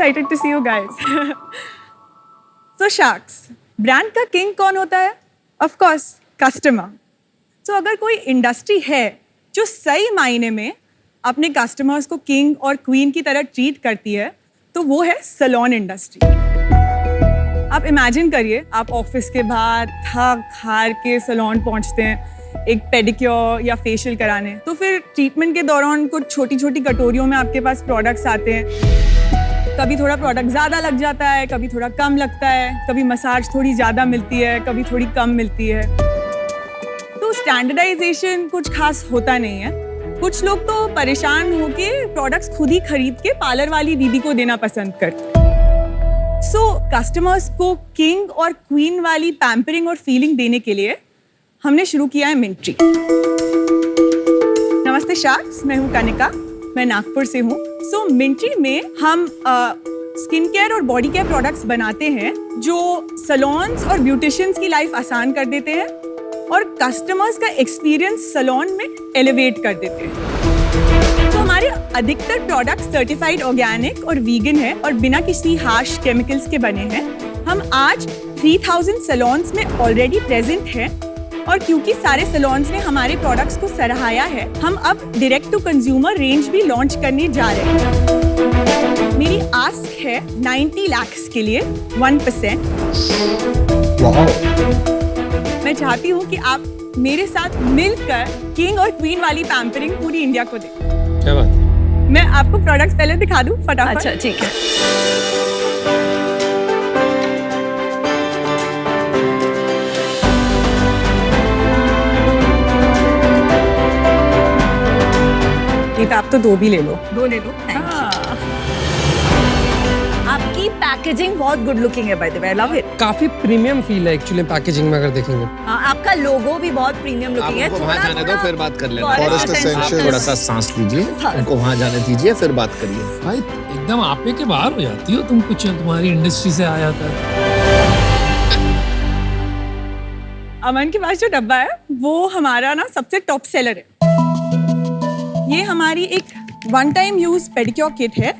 excited to see you guys. So Sharks, brand का king कौन होता है? Of course, customer. So अगर कोई इंडस्ट्री है जो सही मायने में अपने कस्टमर्स को किंग और क्वीन की तरह ट्रीट करती है, तो वो है सैलून इंडस्ट्री. आप इमेजिन करिए, आप ऑफिस के बाद थक हार के सैलून पहुंचते हैं एक पेडिक्योर या फेशियल कराने, तो फिर ट्रीटमेंट के दौरान कुछ छोटी छोटी कटोरियों में आपके पास प्रोडक्ट्स आते हैं. कभी थोड़ा प्रोडक्ट ज़्यादा लग जाता है, कभी थोड़ा कम लगता है, कभी मसाज थोड़ी ज़्यादा मिलती है, कभी थोड़ी कम मिलती है. तो स्टैंडर्डाइजेशन कुछ खास होता नहीं है. कुछ लोग तो परेशान होके प्रोडक्ट्स खुद ही खरीद के पार्लर वाली दीदी को देना पसंद करते हैं. सो कस्टमर्स को किंग और क्वीन वाली पैम्परिंग और फीलिंग देने के लिए हमने शुरू किया है मिंट्री. नमस्ते शार्क्स, मैं हूँ कनिका, मैं नागपुर से हूँ. सो मिंट्री में हम स्किन केयर और बॉडी केयर प्रोडक्ट्स बनाते हैं जो सैलून्स और ब्यूटिशियंस की लाइफ आसान कर देते हैं और कस्टमर्स का एक्सपीरियंस सैलून में एलिवेट कर देते हैं. तो हमारे अधिकतर प्रोडक्ट्स सर्टिफाइड ऑर्गेनिक और वीगन है और बिना किसी हार्श केमिकल्स के बने हैं. हम आज 3000 सैलून्स में ऑलरेडी प्रेजेंट हैं और क्योंकि सारे सैलून्स ने हमारे प्रोडक्ट्स को सराहाया है, हम अब डायरेक्ट टू कंज्यूमर रेंज भी लॉन्च करने जा रहे हैं. मेरी आस्क है 90 लाख के लिए 1%. मैं चाहती हूँ कि आप मेरे साथ मिलकर किंग और क्वीन वाली पैम्परिंग पूरी इंडिया को दें. क्या बात है? मैं आपको प्रोडक्ट्स पहले दिखा दूं फटाफट. अच्छा ठीक है. तो आप तो दो भी ले लो. दो ले लो. आपकी पैकेजिंग बहुत गुड लुकिंग है, by the way. I love it. काफी प्रीमियम फील है एक्चुअली पैकेजिंग में अगर देखेंगे. आपका लोगो भी बहुत प्रीमियम लुकिंग है. वहाँ जाने दो, फिर बात कर लेना. Forest Essentials. थोड़ा सा सांस लीजिए, उनको वहाँ जाने दीजिए, फिर बात करिए. भाई एकदम आपे के बाहर हो जाती हो तुम, कुछ तुम्हारी इंडस्ट्री से आया था. अमन के पास जो डब्बा है वो हमारा ना सबसे टॉप सेलर है. ये हमारी एक one time use pedicure kit है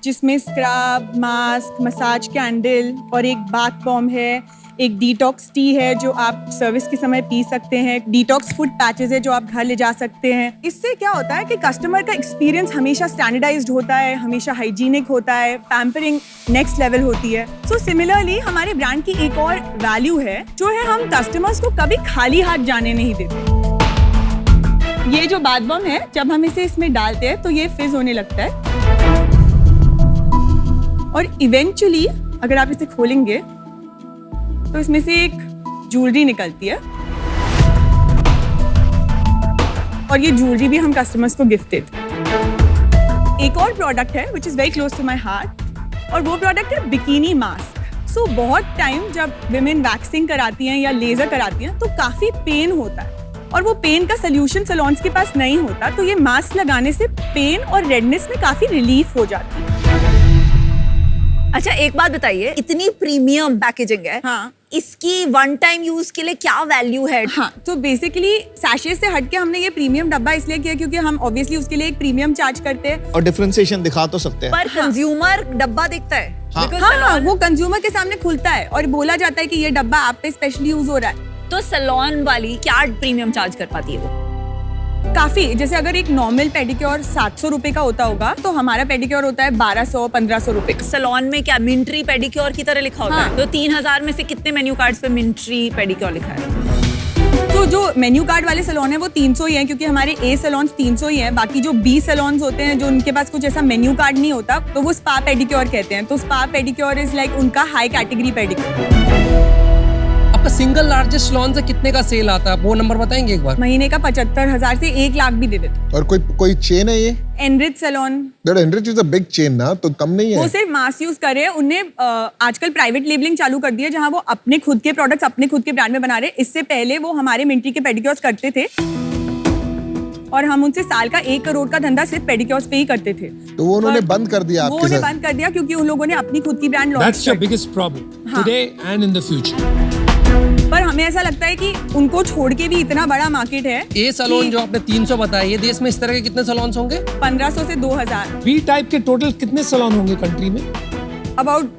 जिसमें स्क्रब, मास्क, मसाज कैंडल और एक बाथ बॉम्ब है. एक डिटॉक्स टी है जो आप सर्विस के समय पी सकते हैं. डिटॉक्स फूड पैचेस है जो आप घर ले जा सकते हैं. इससे क्या होता है कि कस्टमर का एक्सपीरियंस हमेशा स्टैंडर्डाइज्ड होता है, हमेशा हाइजीनिक होता है, पैम्परिंग नेक्स्ट लेवल होती है. सो सिमिलरली हमारे ब्रांड की एक और वैल्यू है जो है हम कस्टमर्स को कभी खाली हाथ जाने नहीं देते. ये जो बाथ बॉम्ब है, जब हम इसे इसमें डालते हैं तो ये फिज होने लगता है और इवेंचुअली अगर आप इसे खोलेंगे तो इसमें से एक ज्वेलरी निकलती है और ये ज्वेलरी भी हम कस्टमर्स को गिफ्ट देते हैं. एक और प्रोडक्ट है which is very close to my heart और वो प्रोडक्ट है बिकिनी मास्क. सो बहुत टाइम जब विमेन वैक्सिंग कराती हैं या लेजर कराती हैं तो काफी पेन होता है और वो पेन का सोल्यूशन सैलून्स के पास नहीं होता. तो ये मास्क लगाने से पेन और रेडनेस में काफी रिलीफ हो जाती है. अच्छा एक बात बताइए, इतनी प्रीमियम पैकेजिंग है. हाँ. इसकी वन टाइम यूज के लिए क्या वैल्यू है? हाँ, तो बेसिकली सैशे से हटके हमने ये प्रीमियम डब्बा इसलिए किया क्योंकि हम ऑब्वियसली उसके लिए एक प्रीमियम चार्ज करते हैं और डिफरेंशिएशन दिखा तो सकते हैं. पर कंज्यूमर डब्बा देखता है. हाँ. Because हाँ, salon- वो कंज्यूमर के सामने खुलता है और बोला जाता है कि ये डब्बा आप पे स्पेशली यूज हो रहा है. तो सैलून वाली क्या प्रीमियम चार्ज कर पाती है वो? काफी. जैसे अगर एक नॉर्मल पेडिक्योर 700 रुपए का होता होगा तो हमारा पेडिक्योर होता है 1200-1500 रुपए का. सैलून में क्या मिंट्री पेडिक्योर की तरह लिखा होता हाँ. है? तो 3000 में से कितने मेन्यू कार्ड्स पे मिंट्री पेडिक्योर लिखा है? तो जो मेन्यू कार्ड वाले सैलून है वो 300 ही है क्योंकि हमारे ए सैलून 300 ही है. बाकी जो बी सैलून होते हैं जो उनके पास कुछ ऐसा मेन्यू कार्ड नहीं होता तो वो स्पा पेडिक्योर कहते हैं. तो स्पा पेडिक्योर इज लाइक उनका हाई कैटेगरी पेडिक्योर. आपका सिंगल लार्जेस्ट सैलून से कितने का सेल आता है, वो नंबर बताएंगे एक बार? महीने का 75,000 से 1 लाख भी दे देते. और कोई चेन है ये? Enrich salon. That Enrich is a big chain ना, तो कम नहीं है. वो सिर्फ मास यूज कर रहे हैं. उन्हें आजकल प्राइवेट लेबलिंग चालू कर दी है जहां वो अपने खुद के प्रोडक्ट्स अपने खुद के ब्रांड में बना रहे हैं. इससे पहले वो हमारे मिंट्री के पेडिक्योर्स करते थे और हम उनसे साल का 1 करोड़ का धंधा सिर्फ पेडिक्योर्स पे ही करते थे. तो वो उन्होंने बंद कर दिया वो आपके उन्हें साथ. बंद कर दिया क्योंकि उन लोगों ने अपनी खुद की brand launch That's your biggest problem today and in the future. पर हमें ऐसा लगता है कि उनको छोड़ के भी इतना बड़ा मार्केट है. ए सैलून जो आपने 300 बताया, ये देश में इस तरह के कितने सैलून्स होंगे? 1500 से 2000. बी टाइप के टोटल कितने सैलून होंगे कंट्री में? अबाउट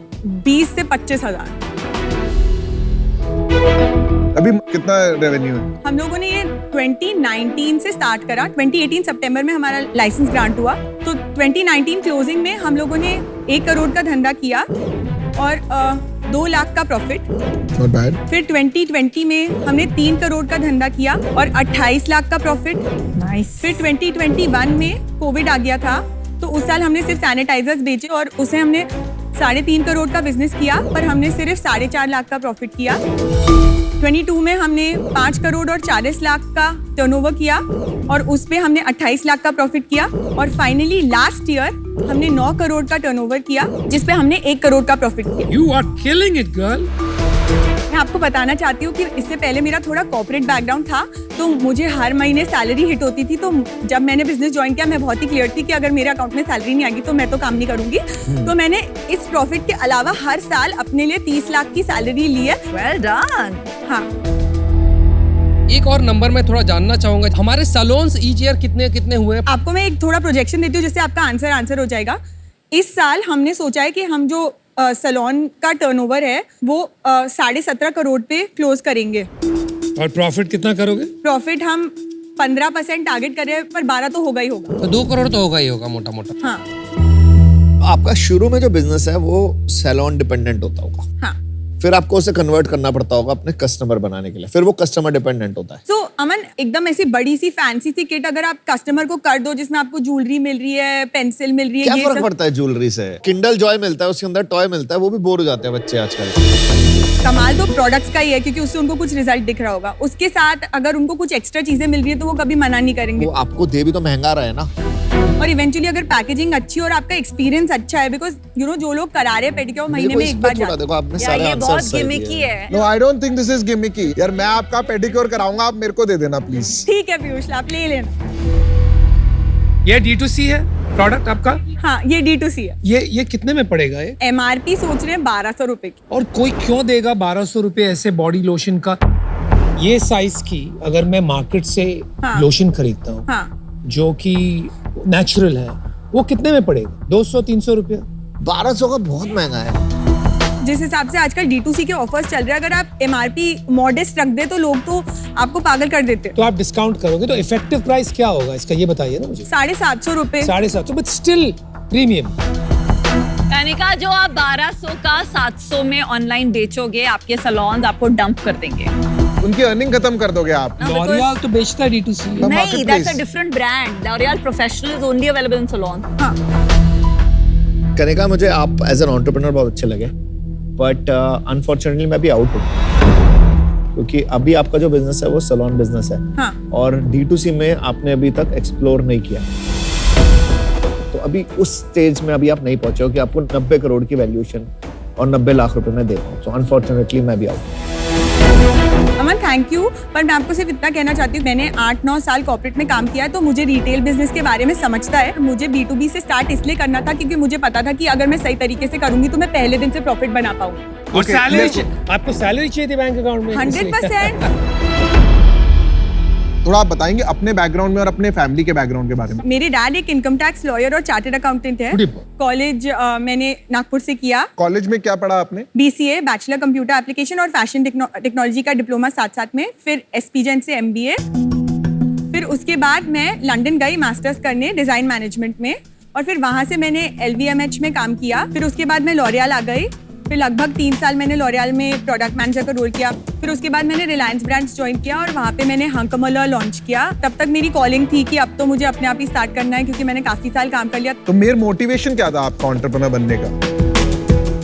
20 से 25 हजार। अभी कितना रेवेन्यू है? हम लोगों ने ये 2019 से स्टार्ट करा। 2018 सितंबर में हमारा लाइसेंस ग्रांट हुआ, तो 2019 क्लोजिंग में हम लोगों ने 1 करोड़ का धंधा किया और 2 लाख का प्रॉफिट। Not bad. फिर 2020 में हमने 3 करोड़ का धंधा किया और 28 लाख का प्रॉफिट। नाइस। फिर 2021 में कोविड आ गया था, तो उस साल हमने सिर्फ सैनिटाइजर्स बेचे और उसे हमने 3.5 करोड़ का बिजनेस किया, पर हमने सिर्फ 4.5 लाख का प्रॉफिट किया। 22 में हमने 5 करोड़ और 40 लाख का टर्नओवर किया और उस पे हमने 28 लाख का प्रॉफिट किया। और फाइनली लास्ट ईयर हमने 9 करोड़ का टर्नओवर किया, जिस पे हमने 1 करोड़ का प्रॉफिट किया। You are killing it, girl. मैं आपको बताना चाहती हूँ कि इससे पहले मेरा थोड़ा कॉर्पोरेट बैकग्राउंड था, तो मुझे हर महीने सैलरी हिट होती थी। तो जब मैंने बिजनेस ज्वाइन किया, मैं बहुत ही क्लियर थी कि अगर मेरे अकाउंट में सैलरी नहीं आएगी तो मैं तो काम नहीं करूंगी। तो मैंने इस प्रॉफिट के अलावा हर साल अपने लिए 30 लाख की सैलरी ली है। Well done. हाँ, एक और नंबर मैं थोड़ा जानना चाहूंगा, हमारे सैलून्स ईच ईयर कितने कितने हुए? आपको मैं एक थोड़ा प्रोजेक्शन देती हूँ जिससे आपका आंसर हो जाएगा। इस साल हमने सोचा है कि हम जो सैलून का टर्नओवर है वो 17.5 करोड़ पे क्लोज करेंगे। और प्रॉफिट कितना करोगे? प्रॉफिट हम 15% टारगेट कर रहे हैं, पर 12 तो होगा ही होगा। तो 2 करोड़ तो होगा ही होगा मोटा मोटा। हाँ आपका शुरू में जो बिजनेस है वो सैलून डिपेंडेंट होता होगा, हाँ। फिर आपको उसे कन्वर्ट करना पड़ता होगा अपने कस्टमर बनाने के लिए, फिर वो कस्टमर डिपेंडेंट होता है। तो अमन, एकदम ऐसी बड़ी सी फैंसी सी किट अगर आप कस्टमर को कर दो जिसमें आपको ज्वेलरी मिल रही है, पेंसिल मिल रही है, क्या ये फर्क सब, पड़ता है ज्वेलरी से? किंडल जॉय मिलता है, उसके अंदर टॉय मिलता है, वो भी बोर हो जाते हैं बच्चे आजकल। कमाल तो प्रोडक्ट्स का ही है, क्योंकि उससे उनको कुछ रिजल्ट दिख रहा होगा। उसके साथ अगर उनको कुछ एक्स्ट्रा चीजें मिल रही है तो वो कभी मना नहीं करेंगे। वो आपको दे भी तो महंगा रहा है ना। और इवेंचुअली अगर पैकेजिंग अच्छी और आपका एक्सपीरियंस अच्छा है, बिकॉज यू नो जो लोग करा रहे हैं पेडिक्योर महीने में एक बार थोड़ा जाते देखो, आपने यार सारे ये आंसर बहुत सही गिमिकी दिए। है। No, I don't think this is gimmicky. यार मैं आपका पेडिक्योर कराऊंगा, आप मेरे को दे देना प्लीज। ठीक है पीयूष, आप ले लेना। ये D2C है प्रोडक्ट आपका? हाँ, ये D2C है। ये कितने में पड़ेगा ये? MRP सोच रहे हैं 1200 रुपए की। और कोई क्यों देगा 1200 रुपए ऐसे बॉडी लोशन का? ये साइज की अगर मैं मार्केट से हाँ। लोशन खरीदता हूँ, हाँ, जो कि नेचुरल है, वो कितने में पड़ेगा? 200-300 रुपया? 1200 का बहुत महंगा है। जिस हिसाब से आजकल D2C के ऑफर्स चल रहे हैं, अगर आप MRP मॉडेस्ट रख दे तो लोग तो आपको पागल कर देते हैं। तो आप डिस्काउंट करोगे तो इफेक्टिव प्राइस क्या होगा इसका, ये बताइए ना मुझे। 750 रुपए। 750, बट स्टिल प्रीमियम। कनिका, जो आप 1200 का 700 में ऑनलाइन बेचोगे, आपके सैलून्स आपको डंप कर देंगे। उनकी अर्निंग खत्म कर दोगे आप। लॉरियल तो बेचता है D2C। The नहीं, marketplace. that's a different brand. L'Oreal Professional is only available in salon. हाँ, कनिका, मुझे आप एज एन एंटरप्रेन्योर बहुत अच्छे लगे, बट अनफॉर्चुनेटली मैं भी आउट हूँ, क्योंकि अभी आपका जो बिजनेस है वो सैलून बिजनेस है। हाँ। और D2C में आपने अभी तक एक्सप्लोर नहीं किया, तो अभी उस स्टेज में अभी आप नहीं पहुंचे हो कि आपको 90 करोड़ की वैल्यूएशन और 90 लाख रुपए में दे पाऊँ। सो अनफॉर्चुनेटली मैं भी आउट। अमन थैंक यू, पर मैं आपको सिर्फ इतना कहना चाहती हूँ, मैंने 8-9 साल कॉर्पोरेट में काम किया है, तो मुझे रिटेल बिजनेस के बारे में समझता है। मुझे B2B से स्टार्ट इसलिए करना था क्योंकि मुझे पता था कि अगर मैं सही तरीके से करूंगी तो मैं पहले दिन से प्रॉफिट बना पाऊंगी। और Okay, सैलरी, आपको सैलरी चाहिए थी बैंक अकाउंट में? 100%। थोड़ा आप बताएंगे अपने बैकग्राउंड में और अपने फैमिली के बैकग्राउंड के बारे में। मेरे डैड एक इनकम टैक्स लॉयर और चार्टर्ड अकाउंटेंट है। Good boy. कॉलेज मैंने नागपुर से किया। कॉलेज में क्या पढ़ा आपने? BCA बैचलर कंप्यूटर एप्लीकेशन और फैशन टेक्नोलॉजी का डिप्लोमा साथ साथ में, फिर SP जैन से MBA। फिर उसके बाद मैं लंदन गई मास्टर्स करने डिजाइन मैनेजमेंट में, और फिर वहां से मैंने LVMH में काम किया। फिर उसके बाद मैं लॉरियल आ गई, फिर लगभग 3 साल मैंने लॉरियल में प्रोडक्ट मैनेजर का रोल किया। फिर उसके बाद मैंने रिलायंस ब्रांड्स ज्वाइन किया और वहाँ पे मैंने हंकमला लॉन्च किया। तब तक मेरी कॉलिंग थी कि अब तो मुझे अपने आप ही स्टार्ट करना है, क्योंकि मैंने काफी साल काम कर लिया। तो मेरा मोटिवेशन क्या था आपका एंटरप्रेन्योर बनने का?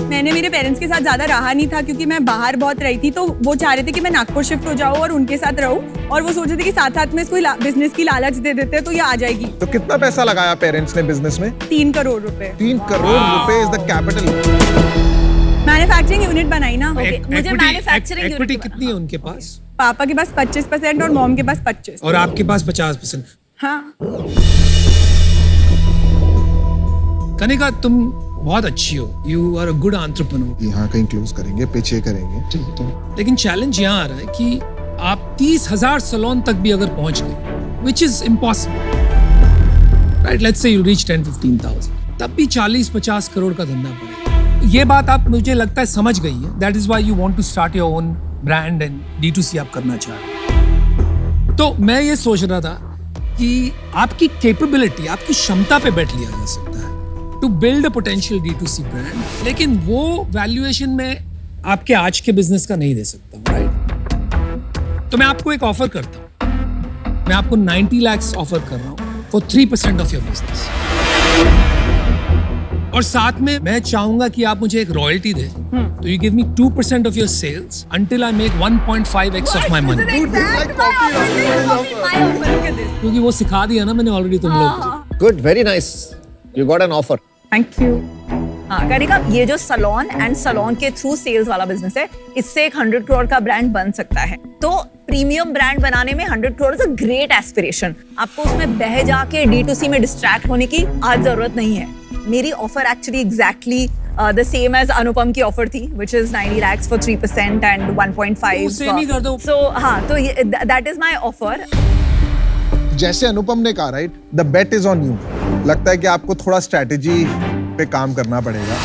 मैंने मेरे पेरेंट्स के साथ ज्यादा रहा नहीं था, क्योंकि मैं बाहर बहुत रही थी, तो वो चाह रहे थे कि मैं नागपुर शिफ्ट हो जाऊँ और उनके साथ रहूँ, और वो सोच रहे थे कि साथ साथ में इसको बिजनेस की लालच दे देते हैं तो ये आ जाएगी। तो कितना पैसा लगाया पेरेंट्स ने बिजनेस में? 3 करोड़ रुपए। 3 करोड़ रुपए is the capital. Manufacturing unit बनाई ना। मुझे मैन्युफैक्चरिंग इक्विटी कितनी है उनके पास? पापा के पास 25% और मॉम के पास 25। और आपके पास 50%? हाँ, कनिका, तुम बहुत अच्छी हो, you are a good entrepreneur. यहाँ कहीं क्लोज करेंगे, पीछे करेंगे। लेकिन चैलेंज यहाँ आ रहा है कि आप 30,000 सैलून तक भी अगर पहुंच गए, which is impossible, right? Let's say you reach 10-15,000, तब भी 40-50 करोड़ का धंधा पड़ेगा। ये बात आप मुझे लगता है समझ गई है. That is why you want to start your own brand and D2C आप करना चाह रहे हो. तो मैं ये सोच रहा था कि आपकी कैपेबिलिटी, आपकी क्षमता पे बैठ लिया जा सकता है to build a potential D2C brand, लेकिन वो वैल्यूएशन में आपके आज के बिजनेस का नहीं दे सकता, राइट? तो मैं आपको एक ऑफर करता हूं. मैं आपको 90 lakhs ऑफर कर रहा हूं फॉर 3% ऑफ योर बिजनेस. और साथ में मैं चाहूंगा कि आप मुझे एक रॉयल्टी दें. तो you give me 2% of your sales until I make 1.5x of my money. क्योंकि वो सिखा दिया ना मैंने ऑलरेडी तुम लोग को. Good, very nice. You got an offer. Thank you. हाँ, कनिका, ये जो सलोन एंड सलोन के थ्रू सेल्स वाला बिजनेस है, इससे एक 100 करोड़ का ब्रांड बन सकता है. तो प्रीमियम ब्रांड बनाने में 100 crore is a great aspiration. आपको उसमें बह जाके D2C में डिस्ट्रैक्ट होने की आज जरूरत नहीं है. मेरी offer actually exactly the same as Anupam की ऑफर थी, which is 90 lakhs for 3% and 1.5. वो same ही कर दो. So हाँ, तो that is my offer. जैसे अनुपम ने कहा, right, the bet is on you. लगता है कि आपको थोड़ा स्ट्रैटेजी पे काम करना पड़ेगा.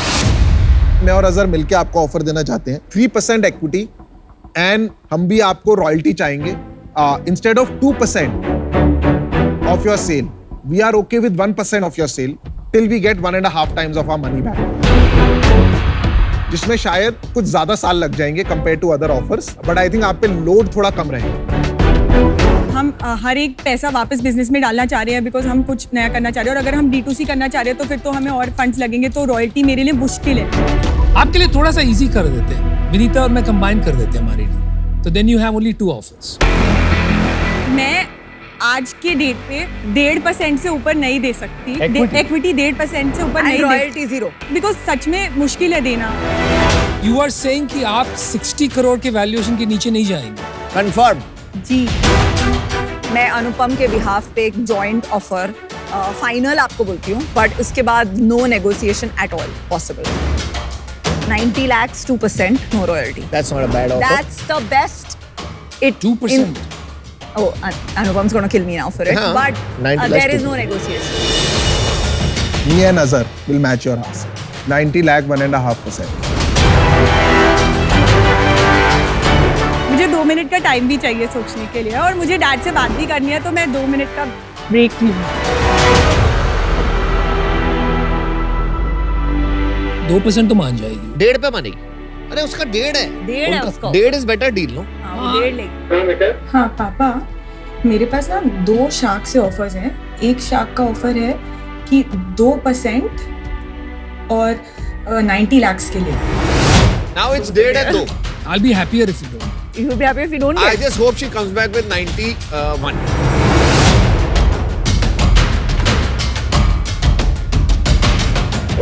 मैं और अजहर मिलके आपको ऑफर देना चाहते हैं 3% इक्विटी एंड हम भी आपको रॉयल्टी चाहेंगे. Instead of 2% of your sale, we are okay with 1% of your sale till we get 1.5 times of our money back, जिसमें शायद कुछ ज्यादा साल लग जाएंगे compare to other offers. But I think आप पे लोड थोड़ा कम रहेगा. हम हर एक पैसा वापस बिजनेस में डालना चाह रहे हैं बिकॉज हम कुछ नया करना चाह रहे हैं. और अगर हम D2C करना चाह रहे हैं तो फिर तो हमें और फंड्स लगेंगे. तो रॉयल्टी मेरे लिए मुश्किल है. आपके लिए थोड़ा सा इजी कर देते हैं. विनीता और मैं कंबाइन कर देते हैं हमारी डील. तो then you have only 2 offers. मैं आज के डेट पे 1.5% से ऊपर नहीं दे सकती. इक्विटी 1.5% से ऊपर And नहीं royalty zero. बिकॉज सच में मुश्किल है देना. यू आर सेइंग कि आप 60 करोड़ के वैल्यूएशन के नीचे नहीं जाएंगे. Confirm. जी. मैं अनुपम के बिहाफ पे एक जॉइंट ऑफर फाइनल आपको बोलती हूँ, बट उसके बाद no negotiation at all possible. 90 lakhs, 2%, no royalty. That's not a bad offer. That's the best. It 2%. Oh, Anupam's gonna kill me now for it. Yeah, But 90 there lakhs is no 2%. negotiation. Me and Azhar will match your ask. 90 lakh, 1.5%. मुझे 2 minute का time भी चाहिए सोचने के लिए. और मुझे dad से बात भी करनी है तो मैं 2 मिनट का ब्रेक लूँ. 2% तो मान जाएगी. 1.5 पे मानेगी. अरे उसका 1.5 है. 1.5 है उसका. 1.5 इज बेटर डील, नो? हाँ, वो 1.5 लेगी. हाँ पापा, मेरे पास ना 2 शार्क से ऑफर्स हैं. एक शार्क का ऑफर है कि 2% और 90 lakhs के लिए. Now it's 1.5 है 2. I'll be happier if you don't. You will be happy if you don't I get. just hope she comes back with 91.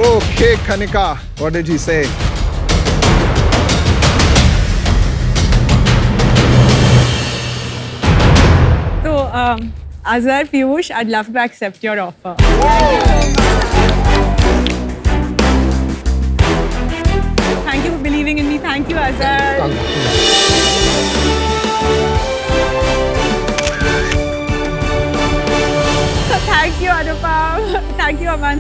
Okay, Kanika, what did he say? So, Azhar, Piyush, I'd love to accept your offer. Thank you for believing in me. Thank you, Azhar. Thank you, Anupam. Thank you, Aman.